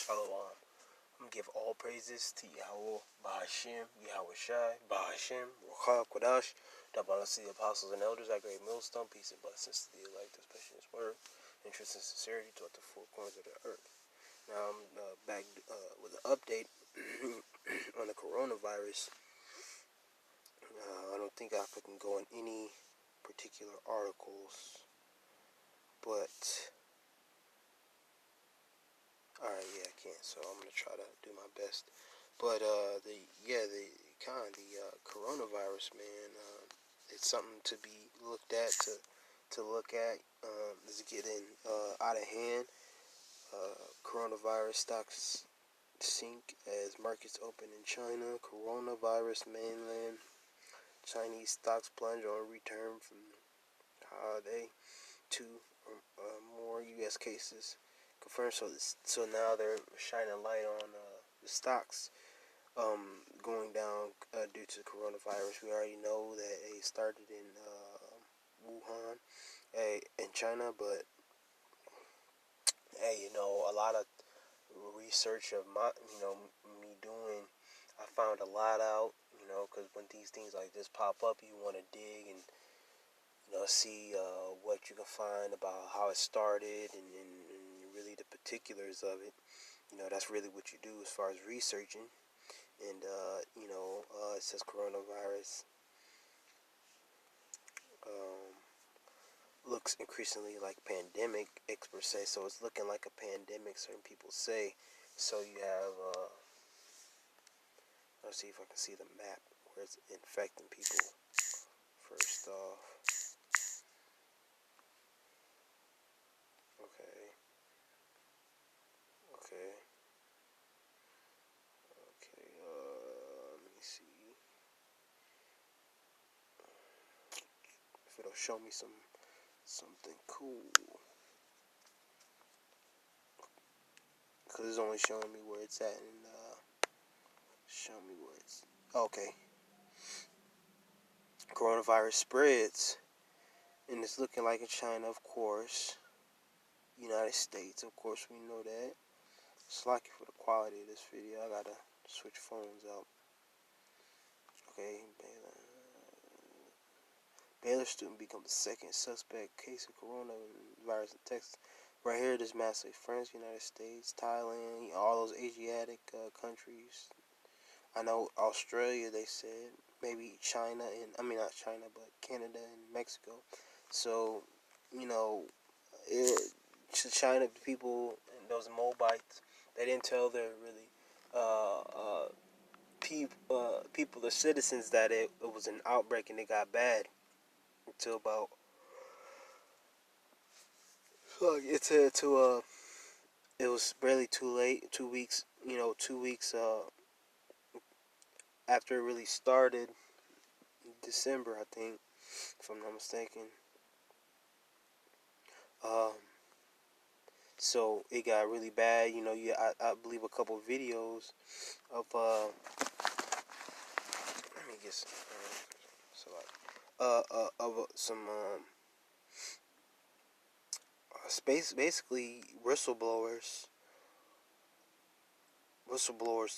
Shalom. I'm gonna give all praises to Yahweh, Bahashim, Yahweh Shai, Bahashim, Ruchah, Kodash, the apostles and elders at Great Millstone, peace and blessings to the elect, especially His word, interest and sincerity toward the four corners of the earth. Now I'm back with an update on the coronavirus. I don't think I can go in any particular articles, but alright, yeah, I can. So I'm gonna try to do my best. But the coronavirus, man, it's something to be looked at. To look at. It's getting out of hand. Coronavirus stocks sink as markets open in China. Coronavirus mainland Chinese stocks plunge on return from holiday. 2 or more U.S. cases confirmed. So now they're shining light on the stocks going down due to coronavirus. We already know that it started in Wuhan, in China, but hey, a lot of research of me doing, I found a lot out, because when these things like this pop up, you want to dig and see what you can find about how it started and really the particulars of it. That's really what you do as far as researching. And it says coronavirus looks increasingly like pandemic, experts say. So it's looking like a pandemic, certain people say. So you have let's see if I can see the map where it's infecting people first off. Okay. Let me see if it'll show me something cool, because it's only showing me where it's at, and show me where it's okay. Coronavirus spreads, and it's looking like in China, of course. United States, of course, we know that. It's lucky for the quality of this video. I gotta switch phones out. Okay, Baylor student becomes the second suspect case of coronavirus in Texas. Right here, this massive France, United States, Thailand, all those Asiatic countries. I know Australia, they said. Maybe China, not China, but Canada and Mexico. So, China, the people, those Moabites, they didn't tell their really people, the citizens, that it was an outbreak and it got bad until about it was barely too late. 2 weeks, 2 weeks after it really started, December, I think, if I'm not mistaken. So it got really bad. I believe a couple videos of let me get some basically whistleblowers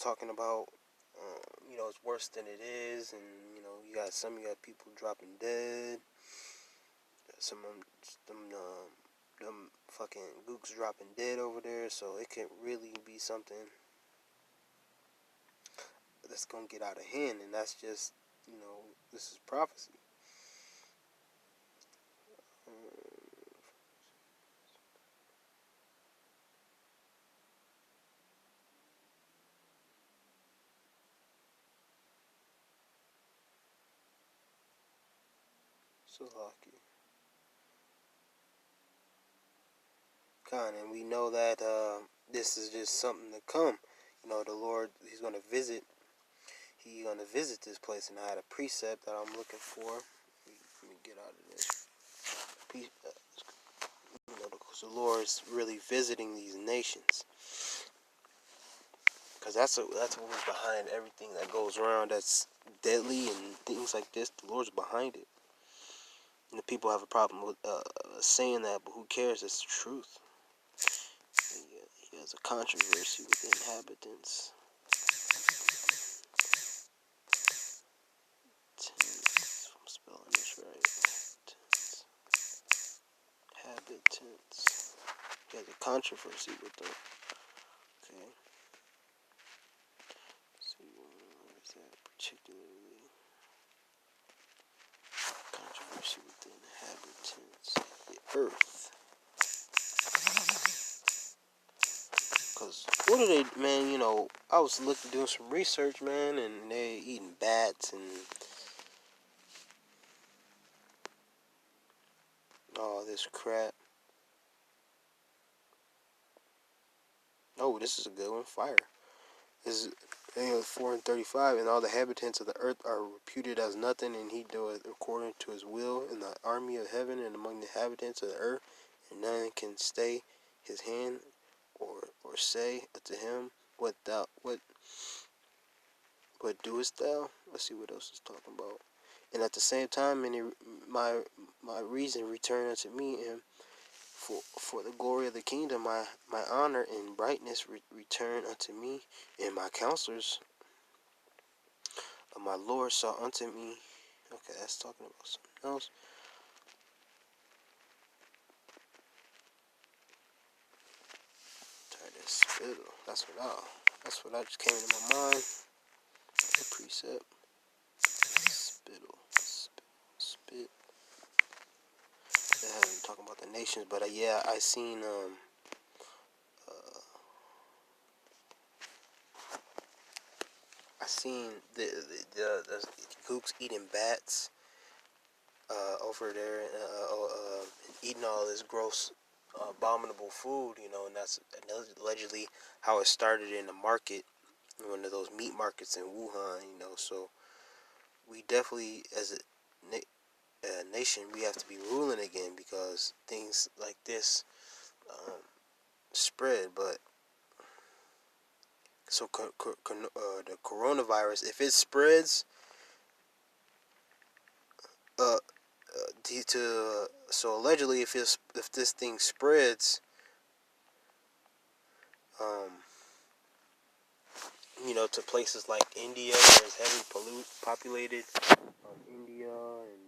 talking about it's worse than it is, and you got people dropping dead, some of them fucking gooks dropping dead over there. So it could really be something that's gonna get out of hand, and that's just this is prophecy. So lucky. And we know that this is just something to come. The Lord, He's gonna visit. He's gonna visit this place, and I had a precept that I'm looking for. Let me get out of this. Because the Lord is really visiting these nations. Because that's what was behind everything that goes around that's deadly and things like this. The Lord's behind it. And the people have a problem with saying that, but who cares? It's the truth. Yeah, There's a controversy with the inhabitants. If I'm spelling this right. Inhabitants. There's a controversy with them. Okay. Let's see, where is that particularly? Controversy with the inhabitants of the earth. Cause what are they, man? You know, I was doing some research, man, and they eating bats and all this crap. Oh, this is a good one. Fire. This is 4 and 35, and all the inhabitants of the earth are reputed as nothing, and he doeth according to his will in the army of heaven and among the inhabitants of the earth, and none can stay his hand or say unto him, what doest thou? Let's see what else is talking about. And at the same time, my reason return unto me, and for the glory of the kingdom, my honor and brightness return unto me, and my counselors of my Lord saw unto me. Okay, that's talking about something else. Tired of spittle. That's what I just came into my mind. The precept. Spittle. Spit. I'm talking about the nations, but yeah, I seen the gooks eating bats over there, and eating all this gross, abominable food, you know, and that's allegedly how it started in the market, one of those meat markets in Wuhan, you know. So we definitely, as a nation, we have to be ruling again, because things like this spread. But so the coronavirus, if it spreads, so allegedly, if this thing spreads, you know, to places like India, where it's heavily populated, India and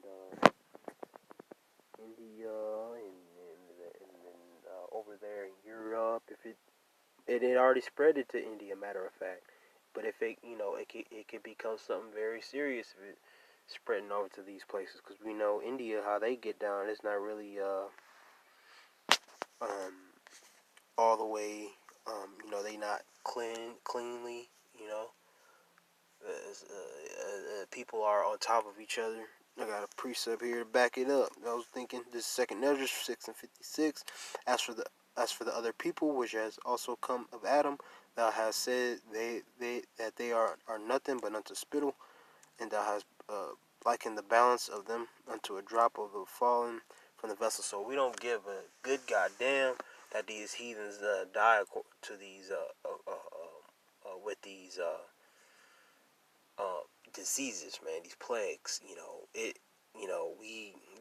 over there in Europe, if it already spread it to India, matter of fact. But if it, you know, it could become something very serious if it spreading over to these places, because we know India, how they get down. It's not really all the way, you know, they not cleanly, you know. People are on top of each other. I got a precept here to back it up. I was thinking, this is 2 Measures 6 and 56. As for the other people which has also come of Adam, thou hast said that they are nothing but unto spittle, and thou hast likened the balance of them unto a drop of the fallen from the vessel. So we don't give a good goddamn that these heathens die to these with these diseases, man, these plagues. We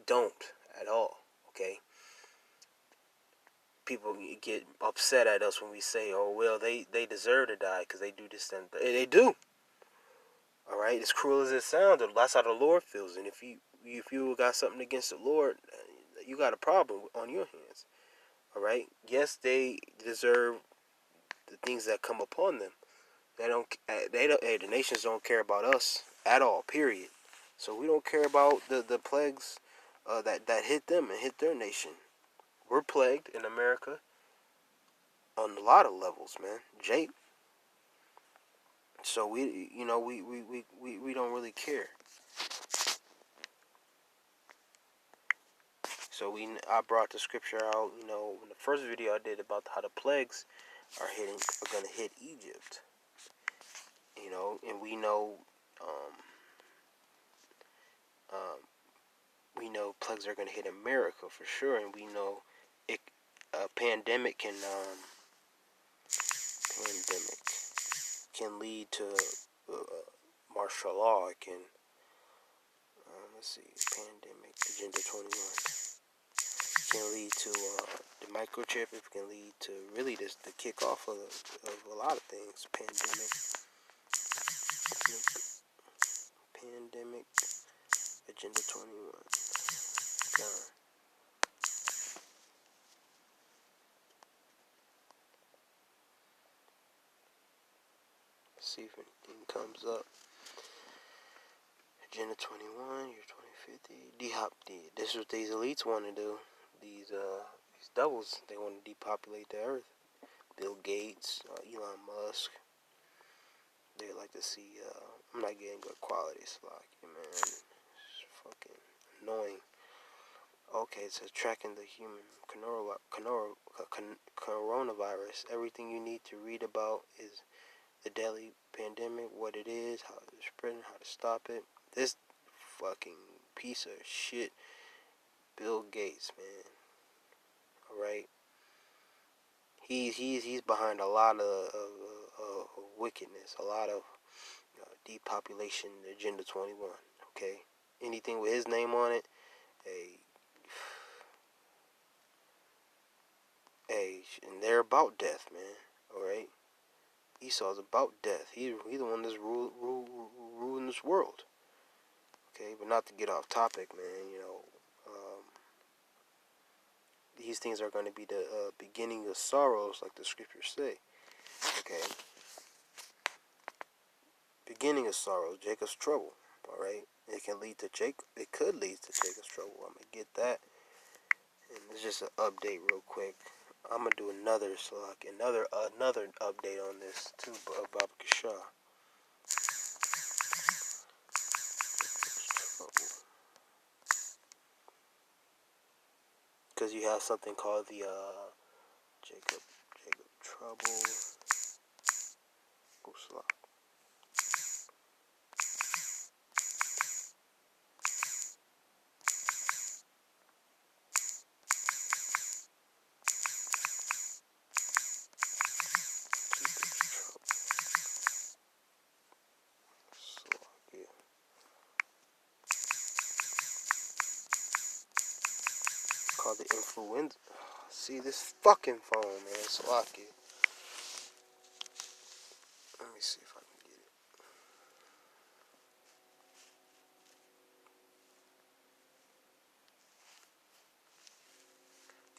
don't at all. Okay, people get upset at us when we say, "Oh well, they deserve to die because they do this and they do." All right, as cruel as it sounds, that's how the Lord feels. And if you got something against the Lord, you got a problem on your hands. All right, yes, they deserve the things that come upon them. They don't. Hey, the nations don't care about us at all. Period. So we don't care about the plagues that hit them and hit their nation. We're plagued in America on a lot of levels, man. Jake. So we don't really care. So I brought the scripture out, you know, in the first video I did about how the plagues are going to hit Egypt. You know, and we know plagues are going to hit America for sure, and we know a pandemic can lead to martial law. It can let's see, pandemic agenda 21. can lead to the microchip. It can lead to really the kickoff of a lot of things. Pandemic, Agenda 21. Done. See if anything comes up. Agenda 21, year 2050. This is what these elites want to do. These doubles, they want to depopulate the earth. Bill Gates, Elon Musk. They like to see. I'm not getting good quality slack, man. It's fucking annoying. Okay, it says tracking the human coronavirus. Everything you need to read about is the deadly pandemic, what it is, how it's spreading, how to stop it. This fucking piece of shit, Bill Gates, man. All right, he's behind a lot of wickedness, a lot of depopulation, Agenda 21. Okay, anything with his name on it, and they're about death, man. All right, Esau's about death. He's the one that's ruling this world. Okay, but not to get off topic, man. These things are going to be the beginning of sorrows, like the scriptures say. Okay, beginning of sorrows, Jacob's trouble. All right, it can lead to Jacob. It could lead to Jacob's trouble. I'm gonna get that, and it's just an update real quick. I'm gonna do another update on this too, Baba Kishah. Because you have something called the Jacob trouble. Go slow. Called the Influenza. See this fucking phone, man. It's lucky. Let me see if I can get it.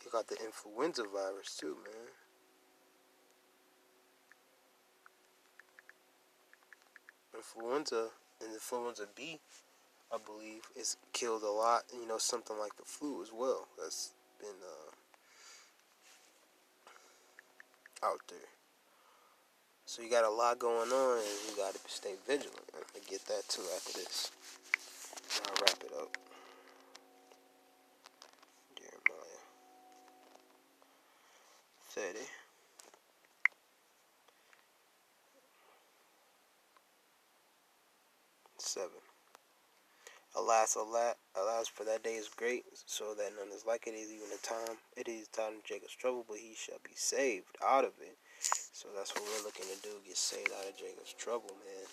You got the influenza virus too, man. Influenza and Influenza B, I believe, is killed a lot. Something like the flu as well. That's been out there. So you got a lot going on, and you got to stay vigilant. I'm gonna get that too after this. I'll wrap it up. Jeremiah 30. Seven. Alas, for that day is great, so that none is like it. Is even a time. It is time of Jacob's trouble, but he shall be saved out of it. So that's what we're looking to do: get saved out of Jacob's trouble, man.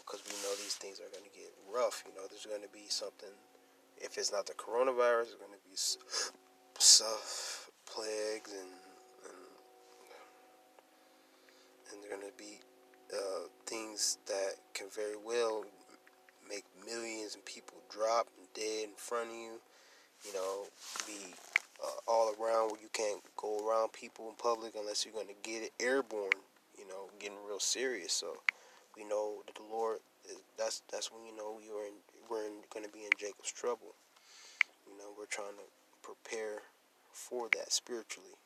Because we know these things are going to get rough. There's going to be something. If it's not the coronavirus, it's going to be plagues and there's going to be things that can very well make millions of people drop and dead in front of you. Be all around where you can't go around people in public unless you're going to get it airborne. Getting real serious. So we know that the Lord that's when we're going to be in Jacob's trouble. We're trying to prepare for that spiritually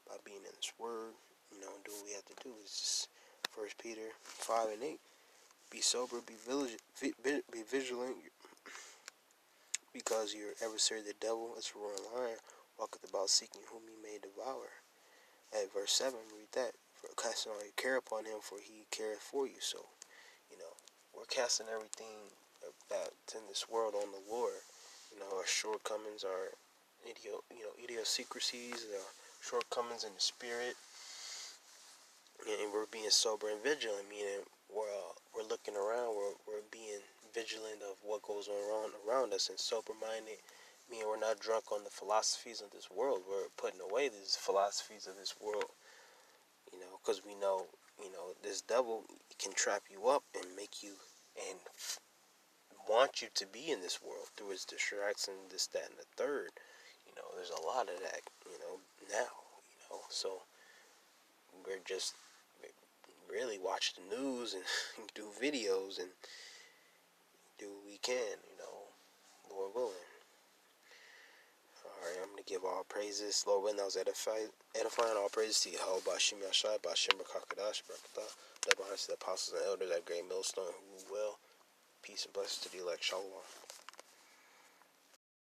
by being in this Word. And do what we have to do. It's just 1 Peter 5:8. Be sober, be vigilant, because your adversary the devil is a roaring lion, walketh about seeking whom he may devour. At verse 7, read that. For casting all your care upon him, for he careth for you. So, we're casting everything that's in this world on the Lord. Our shortcomings, our idiosyncrasies, our shortcomings in the spirit, and we're being sober and vigilant. Meaning, we're looking around. We're being vigilant of what goes on around us, and sober-minded, I mean, we're not drunk on the philosophies of this world. We're putting away these philosophies of this world, because we know, this devil can trap you up and make you and want you to be in this world through his distraction, this, that, and the third. There's a lot of that, now, so we're just really watch the news and do videos and do what we can, Lord willing. Alright, I'm going to give all praises. Lord willing, that was edifying. All praises to Yahweh, Bashim Yashai, Bashim Rakakadash, Barakatah, the apostles and elders at Great Millstone who will. Peace and blessings to the elect. Shalom.